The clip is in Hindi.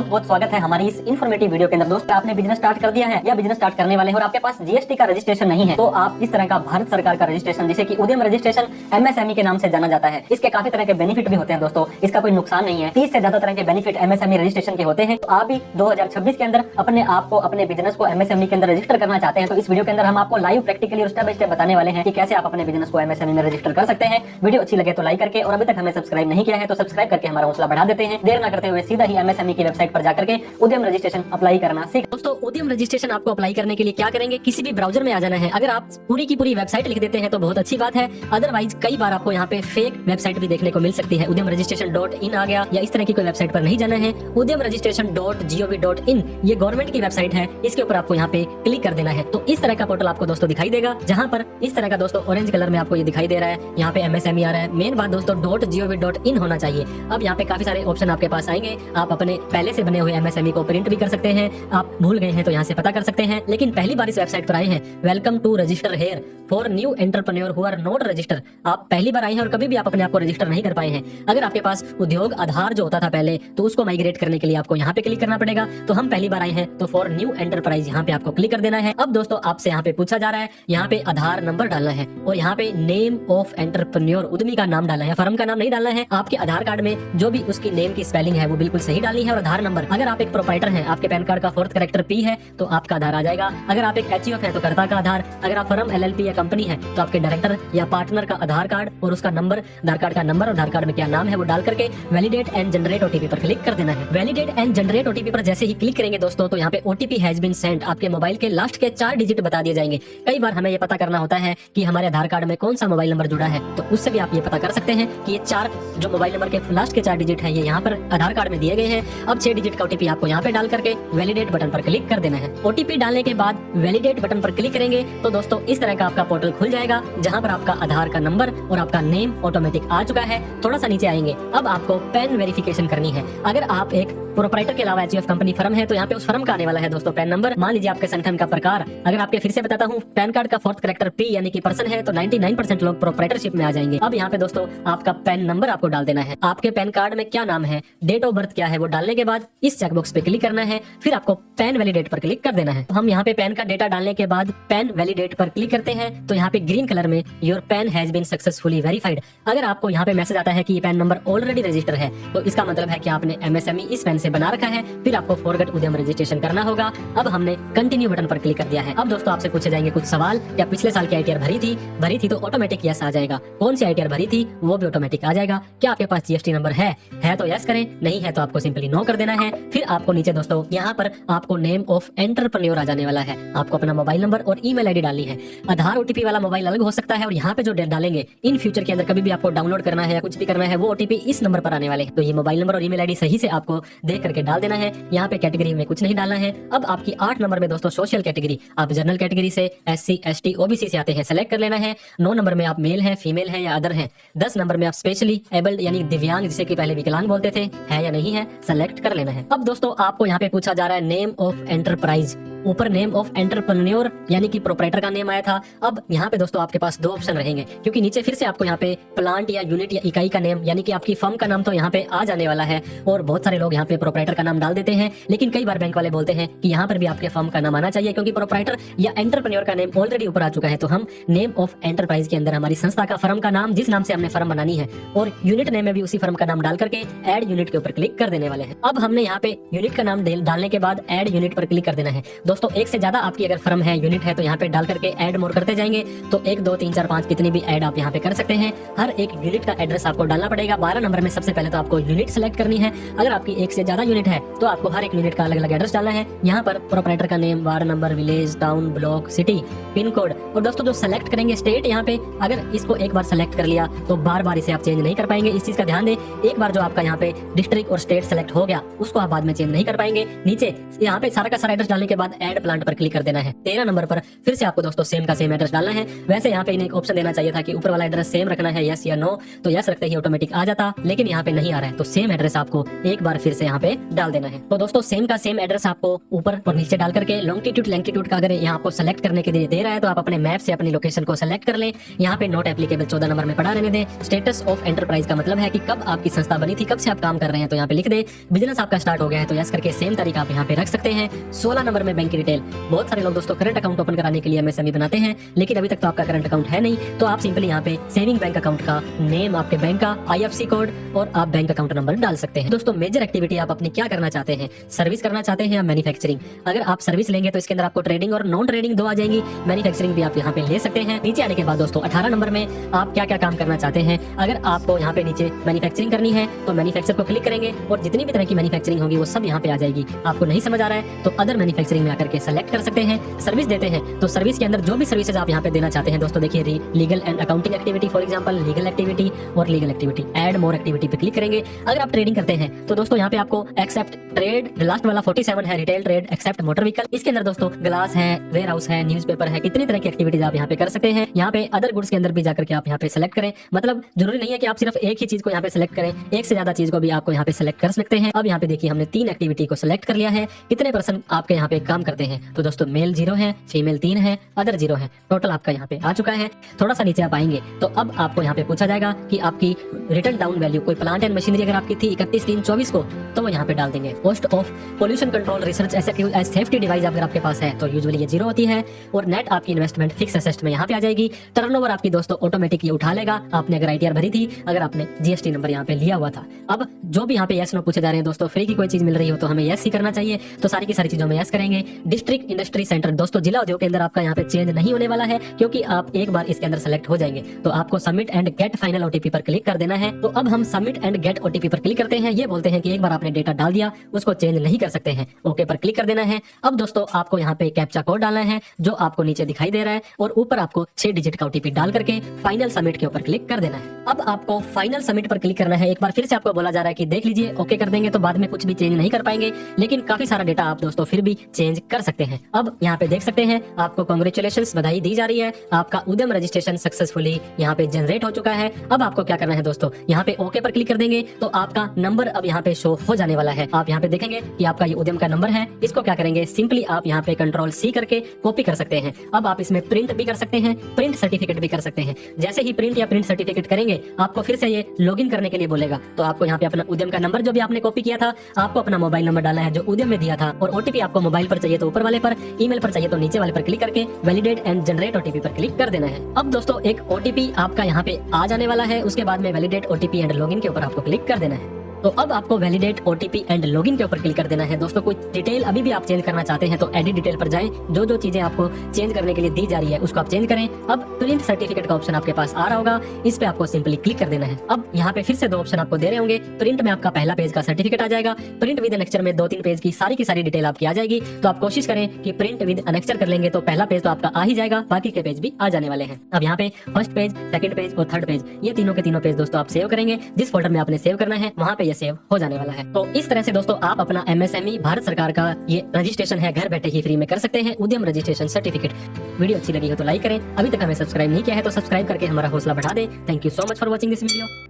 बहुत बहुत स्वागत है हमारी इस इन्फॉर्मेटिव वीडियो के अंदर। दोस्तों, आपने बिजनेस स्टार्ट कर दिया है या बिजनेस स्टार्ट करने वाले हैं और आपके पास जीएसटी का रजिस्ट्रेशन नहीं है, तो आप इस तरह का भारत सरकार का रजिस्ट्रेशन, जिसे कि उद्यम रजिस्ट्रेशन एमएसएमई के नाम से जाना जाता है, इसके काफी तरह के बेनिफिट भी होते हैं। दोस्तों, इसका कोई नुकसान नहीं है। 30 से ज्यादा तरह के बेनिफिट एमएसएमई रजिस्ट्रेशन के होते हैं। तो आप भी 2026 के अंदर अपने आप को, अपने बिजनेस को एमएसएमई के अंदर रजिस्टर करना चाहते हैं, तो इस वीडियो के अंदर हम आपको लाइव प्रैक्टिकली और स्टेप बाय स्टेप बताने वाले हैं कि कैसे आप अपने बिजनेस को एमएसएमई में रजिस्टर कर सकते हैं। वीडियो अच्छी लगे तो लाइक करके, और अभी तक हमें सब्सक्राइब नहीं किया है तो सब्सक्राइब करके हमारा हौसला बढ़ा देते हैं। देर ना करते हुए सीधा ही एमएसएमई की वेबसाइट पर जाकर के उद्यम रजिस्ट्रेशन अप्लाई करना सीख। दोस्तों, उद्यम रजिस्ट्रेशन आपको अप्लाई करने के लिए क्या करेंगे, किसी भी ब्राउजर में आ जाना है। अगर आप पूरी की पूरी वेबसाइट लिख देते हैं तो बहुत अच्छी बात है, अदरवाइज कई बार आपको यहाँ पे फेक वेबसाइट भी देखने को मिल सकती है। उद्यम रजिस्ट्रेशन.in आ गया, या इस तरह की कोई वेबसाइट पर नहीं जाना है। उद्यम रजिस्ट्रेशन.gov.in ये गवर्नमेंट की वेबसाइट है, इसके ऊपर आपको यहाँ पे क्लिक कर देना है। तो इस तरह का पोर्टल आपको दोस्तों दिखाई देगा, जहाँ पर इस तरह का दोस्तों ऑरेंज कलर में आपको ये दिखाई दे रहा है। यहाँ पे एमएसएमई आ रहा है। मेन बात दोस्तों .gov.in होना चाहिए। अब यहाँ पे काफी सारे ऑप्शन आपके पास आएंगे। आप अपने पहले से बने हुए एमएसएमई को प्रिंट भी कर सकते हैं। आप भूल गए हैं तो यहाँ से पता कर सकते हैं। लेकिन पहली बार इस वेबसाइट पर आए हैं, welcome to register here for new entrepreneur who are not register. आप पहली बार आए हैं और कभी भी आप अपने आप को रजिस्टर नहीं कर पाए हैं। अगर आपके पास उद्योग आधार जो होता था पहले, तो उसको माइग्रेट करने के लिए आपको यहाँ पे क्लिक करना पड़ेगा। तो हम पहली बार आए हैं तो फॉर न्यू एंटरप्राइज यहाँ पे आपको क्लिक कर देना है। अब दोस्तों, आपसे यहाँ पे पूछा जा रहा है, यहाँ पे आधार नंबर डालना है और यहाँ पे नेम ऑफ एंटरप्रेन्योर, उद्यमी का नाम डालना है, फर्म का नाम नहीं डालना है। आपके आधार कार्ड में जो भी उसकी नेम की स्पेलिंग है वो बिल्कुल सही डालनी है। और आधार नंबर, अगर आप एक प्रोप्राइटर हैं, आपके पैन कार्ड का 4th कैरेक्टर P है तो आपका आधार आ जाएगा। अगर आप एक HUF है तो कर्ता का आधार। अगर आप फर्म LLP या कंपनी है तो आपके डायरेक्टर या पार्टनर का आधार कार्ड और उसका नंबर, आधार कार्ड का नंबर और आधार कार्ड में क्या नाम है वो डाल करके वैलिडेट एंड जनरेट ओटीपी पर क्लिक कर देना है। वैलिडेट एंड जनरेट ओटीपी पर जैसे ही क्लिक करेंगे दोस्तों, तो यहाँ पे ओटीपी हैज बीन सेंट, आपके मोबाइल के लास्ट के 4 डिजिट बता दिए जाएंगे। कई बार हमें ये पता करना होता है कि हमारे आधार कार्ड में कौन सा मोबाइल नंबर जुड़ा है, तो उससे भी आप ये पता कर सकते हैं कि ये 4 जो मोबाइल नंबर के लास्ट के 4 डिजिट है, ये यहाँ पर आधार कार्ड में दिए गए हैं। अब 6 डिजिट का ओटीपी आपको यहाँ पे डाल करके वैलिडेट बटन पर क्लिक कर देना है। ओटीपी डालने के बाद वैलिडेट बटन पर क्लिक करेंगे तो दोस्तों इस तरह का आपका पोर्टल खुल जाएगा, जहाँ पर आपका आधार का नंबर और आपका नेम ऑटोमेटिक आ चुका है। थोड़ा सा नीचे आएंगे, अब आपको पैन वेरिफिकेशन करनी है। अगर आप एक प्रोप्राइटर के अलावा HUF कंपनी फर्म है तो यहाँ पे उस फर्म का आने वाला है दोस्तों पैन नंबर। मान लीजिए आपके संगठन का प्रकार, अगर आपके फिर से बताता हूँ, पैन कार्ड का 4th कैरेक्टर P यानी कि पर्सन है तो 99% लोग प्रोप्राइटरशिप में आ जाएंगे। अब यहाँ पे दोस्तों आपका पैन नंबर आपको डाल देना है। आपके पैन कार्ड में क्या नाम है, डेट ऑफ बर्थ क्या है, वो डालने के बाद इस चेकबॉक्स पे क्लिक करना है। फिर आपको पैन वैलिडेट पर क्लिक कर देना है। हम यहाँ पे पैन का डेटा डालने के बाद पैन वैलिडेट पर क्लिक करते हैं तो यहाँ पे ग्रीन कलर में your PAN has been successfully verified. अगर आपको यहाँ पे मैसेज आता है कि ये पैन नंबर ऑलरेडी रजिस्टर है, तो इसका मतलब है कि आपने एमएसएमई इस पैन से बना रखा है। फिर आपको फॉरगेट उद्यम रजिस्ट्रेशन करना होगा। अब हमने कंटिन्यू बटन पर क्लिक कर दिया है। अब दोस्तों आपसे पूछे जाएंगे कुछ सवाल, या पिछले साल की आईटीआर भरी थी तो ऑटोमेटिक यस आ जाएगा। कौन सी आईटीआर भरी थी वो भी ऑटोमेटिक आ जाएगा। क्या आपके पास जीएसटी नंबर है तो यस करें, नहीं है तो आपको सिंपली नो कर देना है। फिर आपको नीचे दोस्तों यहाँ पर आपको नेम ऑफ एंटरप्रेन्योर आ जाने वाला है। आपको अपना मोबाइल नंबर और ईमेल आईडी डालनी है। आधार ओटीपी वाला मोबाइल अलग हो सकता है, और यहाँ पे जो डालेंगे इन फ्यूचर के अंदर कभी भी आपको डाउनलोड करना है या कुछ भी करना है, वो ओटीपी इस नंबर पर आने वाले हैं। तो ये मोबाइल नंबर और ईमेल आईडी सही से आपको देख करके डाल देना है। यहाँ पे कैटेगरी में कुछ नहीं डालना है। अब आपकी 8 नंबर में दोस्तों सोशल कैटेगरी, आप जनरल कैटेगरी से, SC ST OBC से आते हैं, सेलेक्ट कर लेना है। 9 नंबर में आप मेल हैं, फीमेल हैं या अदर हैं। 10 नंबर में आप स्पेशली एबल्ड यानी दिव्यांग, जिसे कि पहले विकलांग बोलते थे, है या नहीं है, सेलेक्ट कर लेना है। अब दोस्तों आपको यहाँ पे पूछा जा रहा है नेम ऑफ एंटरप्राइज। ऊपर नेम ऑफ एंटरप्रेन्योर यानी कि प्रोप्राइटर का नेम आया था। अब यहाँ पे दोस्तों आपके पास 2 ऑप्शन रहेंगे, क्योंकि नीचे फिर से आपको यहाँ पे प्लांट या यूनिट या इकाई का नेम यानी कि आपकी फर्म का नाम तो यहाँ पे आ जाने वाला है। और बहुत सारे लोग यहाँ पे प्रोप्राइटर का नाम डाल देते हैं, लेकिन कई बार बैंक वाले बोलते हैं कि यहाँ पर भी आपके फर्म का नाम आना चाहिए, क्योंकि प्रोप्राइटर या एंटरप्रेन्योर का नेम ऑलरेडी ऊपर आ चुका है। तो हम नेम ऑफ एंटरप्राइज के अंदर हमारी संस्था का, फर्म का नाम, जिस नाम से हमने फर्म बनानी है, और यूनिट नेम में भी उसी फर्म का नाम डाल करके ऐड यूनिट के ऊपर क्लिक कर देने वाले हैं। अब हमने यहाँ पे यूनिट का नाम डालने के बाद ऐड यूनिट पर क्लिक कर देना है। दोस्तों एक से ज्यादा आपकी अगर फर्म है, यूनिट है, तो यहाँ पे डाल करके ऐड मोर करते जाएंगे तो 1 2 3 4 5 कितनी भी ऐड आप यहाँ पे कर सकते हैं। हर एक यूनिट का एड्रेस आपको डालना पड़ेगा। 12 नंबर में सबसे पहले तो आपको यूनिट सेलेक्ट करनी है। अगर आपकी 1 से ज्यादा यूनिट है तो आपको हर एक यूनिट का अलग अलग एड्रेस डालना है। यहाँ पर प्रोप्राइटर का name, ward number, village, town, block, city, pin code. और दोस्तों जो सेलेक्ट करेंगे स्टेट, यहाँ पे अगर इसको एक बार सेलेक्ट कर लिया तो बार बार इसे आप चेंज नहीं कर पाएंगे। इस चीज का ध्यान दें। एक बार जो आपका यहाँ पे डिस्ट्रिक्ट और स्टेट सेलेक्ट हो गया, उसको आप बाद में चेंज नहीं कर पाएंगे। नीचे यहाँ पे सारा का सारा एड्रेस डालने के बाद ऐड प्लांट पर क्लिक कर देना है। 13 नंबर पर फिर से आपको दोस्तों सेम का सेम एड्रेस डालना है। वैसे यहाँ पे इन्हें एक ऑप्शन देना चाहिए था कि ऊपर वाला एड्रेस सेम रखना है, यस या नो, तो यस रखते ही ऑटोमेटिक आ जाता, लेकिन यहाँ पे नहीं आ रहा है, तो सेम एड्रेस आपको एक बार फिर से यहाँ पे डाल देना है। तो दोस्तों सेम का सेम एड्रेस आपको ऊपर और नीचे डाल करके लॉन्गिट्यूड लैंगिट्यूड का अगर यहाँ आपको सेलेक्ट करने के लिए दे रहा है तो आप अपने मैप से अपनी लोकेशन को सेलेक्ट कर लें। यहाँ पे नॉट एप्लीकेबल 14 नंबर में पड़ा रहने दें। स्टेटस ऑफ एंटरप्राइज का मतलब है कि कब आपकी संस्था बनी थी, कब से आप काम कर रहे हैं, तो यहाँ पे लिख दे। बिजनेस आपका स्टार्ट हो गया है तो यस करके सेम तारीख आप यहाँ पे रख सकते हैं। 16 नंबर में बैंक की डिटेल। बहुत सारे लोग दोस्तों करंट अकाउंट ओपन कराने के लिए एमएसएमई बनाते हैं, लेकिन अभी तक तो आपका करंट अकाउंट है नहीं, तो आप सिंपली यहाँ पे सेविंग बैंक अकाउंट का नेम, आपके बैंक का IFSC कोड और आप बैंक अकाउंट नंबर डाल सकते हैं। दोस्तों मेजर एक्टिविटी आप अपनी क्या करना चाहते हैं, सर्विस करना चाहते हैं या मैन्युफैक्चरिंग। अगर आप सर्विस लेंगे तो इसके अंदर आपको ट्रेडिंग और नॉन ट्रेडिंग दो आ जाएंगी, मैन्युफैक्चरिंग भी आप यहाँ पे ले सकते हैं। नीचे आने के बाद दोस्तों 18 नंबर में आप क्या क्या काम करना चाहते हैं। अगर आपको यहाँ पे नीचे मैन्युफैक्चरिंग करनी है तो मैन्युफैक्चर को क्लिक करेंगे और जितनी भी तरह की मैन्युफैक्चरिंग होगी वो सब यहाँ पे आ जाएगी। आपको नहीं समझ आ रहा है तो अदर मैन्युफैक्चरिंग में आकर के सेलेक्ट कर सकते हैं। सर्विस देते हैं तो सर्विस के अंदर जो भी सर्विसेज आप यहाँ पे देना चाहते हैं दोस्तों, देखिए legal and accounting activity, for example legal activity और legal activity, add more activity पे क्लिक करेंगे। अगर आप ट्रेडिंग करते हैं तो दोस्तों यहाँ पे आपको एक्सेप्ट ट्रेड, लास्ट वाला 47 है retail trade, except motor vehicle. इसके अंदर दोस्तों ग्लास है, वेयर हाउस है, न्यूज़पेपर है, कितनी तरह की एक्टिविटीज आप यहाँ पे कर सकते हैं। यहाँ पे अदर गुड्स के अंदर भी जाकर के आप यहाँ पे सेलेक्ट करें, मतलब जरूरी नहीं है कि आप सिर्फ एक ही चीज को यहाँ पे सेलेक्ट करें, एक से ज्यादा चीज को भी आपको यहाँ पे सेलेक्ट कर सकते हैं। अब यहाँ पे देखिए हमने 3 एक्टिविटी को सेलेक्ट कर लिया है। कितने पर्सन आपके यहाँ पे काम करते हैं, तो दोस्तों मेल 0 है, फीमेल 3 है, अदर 0 है, टोटल आपका यहाँ पे आ चुका है। थोड़ा सा नीचे आप आएंगे तो अब आपको यहाँ पे पूछा जाएगा कि आपकी रिटर्न डाउन वैल्यू, कोई प्लांट एंड मशीनरी अगर आपकी थी 31/3/24 को, तो वो यहाँ पे डाल देंगे। Cost of pollution control research safety device अगर आपके पास है तो यूजुअली ये 0 होती है। और नेट आपकी इन्वेस्टमेंट फिक्स एसेट में यहाँ पे आ जाएगी। टर्नओवर आपकी दोस्तों ऑटोमेटिक ये उठा लेगा, आपने अगर ITR भरी थी, अगर आपने GST नंबर यहाँ पे लिया हुआ था। अब जो भी यहाँ पे यस नो पूछे जा रहे हैं दोस्तों, फ्री की कोई चीज मिल रही हो तो हमें यस ही करना चाहिए, तो सारी की सारी चीजों में यस करेंगे। डिस्ट्रिक्ट इंडस्ट्री सेंटर दोस्तों जिला उद्योग के अंदर आपका यहाँ पे चेंज नहीं होने वाला है, क्योंकि आप एक बार इसके अंदर सेलेक्ट हो जाएंगे तो आपको submit and get final OTP पर क्लिक कर देना है। तो अब हम सबमिट एंड गेट OTP पर क्लिक करते हैं। ये बोलते हैं कि एक बार आपने डेटा डाल दिया उसको चेंज नहीं कर सकते हैं, ओके पर क्लिक कर देना है। अब दोस्तों आपको यहाँ पे कैप्चा कोड डालना है जो आपको नीचे दिखाई दे रहा है और ऊपर आपको 6 डिजिट का OTP डाल करके फाइनल सबमिट के ऊपर क्लिक कर देना है। अब आपको फाइनल सबमिट पर क्लिक करना है। एक बार फिर से आपको बोला जा रहा है कि देख लीजिए, ओके कर देंगे तो बाद में कुछ भी चेंज नहीं कर पाएंगे, लेकिन काफी सारा डेटा आप दोस्तों फिर भी चेंज कर सकते हैं। अब यहाँ पे देख सकते हैं आपको कांग्रेचुलेशंस, बधाई दी जा रही है, आपका उद्यम रजिस्ट्रेशन सक्सेसफुली यहाँ पे जनरेट हो चुका है। अब आपको क्या करना है दोस्तों, यहाँ पे ओके पर क्लिक कर देंगे तो आपका नंबर अब यहाँ पे शो हो जाने वाला है। आप यहाँ पे देखेंगे कि आपका ये उद्यम का नंबर है। इसको क्या करेंगे, सिंपली आप यहाँ पे Ctrl+C करके कॉपी कर सकते हैं। अब आप इसमें प्रिंट भी कर सकते हैं, प्रिंट सर्टिफिकेट भी कर सकते हैं। जैसे ही प्रिंट या प्रिंट सर्टिफिकेट करेंगे आपको फिर से ये लॉगिन करने के लिए बोलेगा, तो आपको यहाँ पे अपना उद्यम का नंबर जो भी आपने कॉपी किया था, आपको अपना मोबाइल नंबर डालना है जो उद्यम में दिया था, और OTP आपको मोबाइल पर चाहिए तो ऊपर वाले पर, ईमेल पर चाहिए तो नीचे वाले पर क्लिक करके वैलिडेट एंड जनरेट OTP पर क्लिक कर देना है। अब दोस्तों एक OTP आपका यहाँ पे आ जाने वाला है, उसके बाद में वैलिडेट OTP एंड लॉगिन के ऊपर आपको क्लिक कर देना है। तो अब आपको वैलिडेट OTP एंड लॉगिन के ऊपर क्लिक कर देना है। दोस्तों कोई डिटेल अभी भी आप चेंज करना चाहते हैं तो एडिट डिटेल पर जाएं, जो जो चीजें आपको चेंज करने के लिए दी जा रही है उसको आप चेंज करें। अब प्रिंट सर्टिफिकेट का ऑप्शन आपके पास आ रहा होगा, इस पे आपको सिंपली क्लिक कर देना है। अब यहाँ पे फिर से 2 ऑप्शन आपको दे रहे होंगे। प्रिंट में आपका पहला पेज का सर्टिफिकेट आ जाएगा, प्रिंट विद अनेक्चर में 2-3 पेज की सारी डिटेल आपकी आ जाएगी। तो आप कोशिश करें कि प्रिंट विद अनेक्चर कर लेंगे तो पहला पेज तो आपका आ ही जाएगा, बाकी के पेज भी आ जाने वाले हैं। अब यहाँ पे फर्स्ट पेज, सेकंड पेज और थर्ड पेज, ये तीनों के तीनों पेज दोस्तों आप सेव करेंगे। जिस फोल्डर में आपने सेव करना है वहाँ पे ये सेव हो जाने वाला है। तो इस तरह से दोस्तों आप अपना MSME भारत सरकार का ये रजिस्ट्रेशन है घर बैठे ही फ्री में कर सकते हैं, उद्यम रजिस्ट्रेशन सर्टिफिकेट। वीडियो अच्छी लगी हो तो लाइक करें, अभी तक हमें सब्सक्राइब नहीं किया है तो सब्सक्राइब करके हमारा हौसला बढ़ा दें। Thank you so much for watching this video.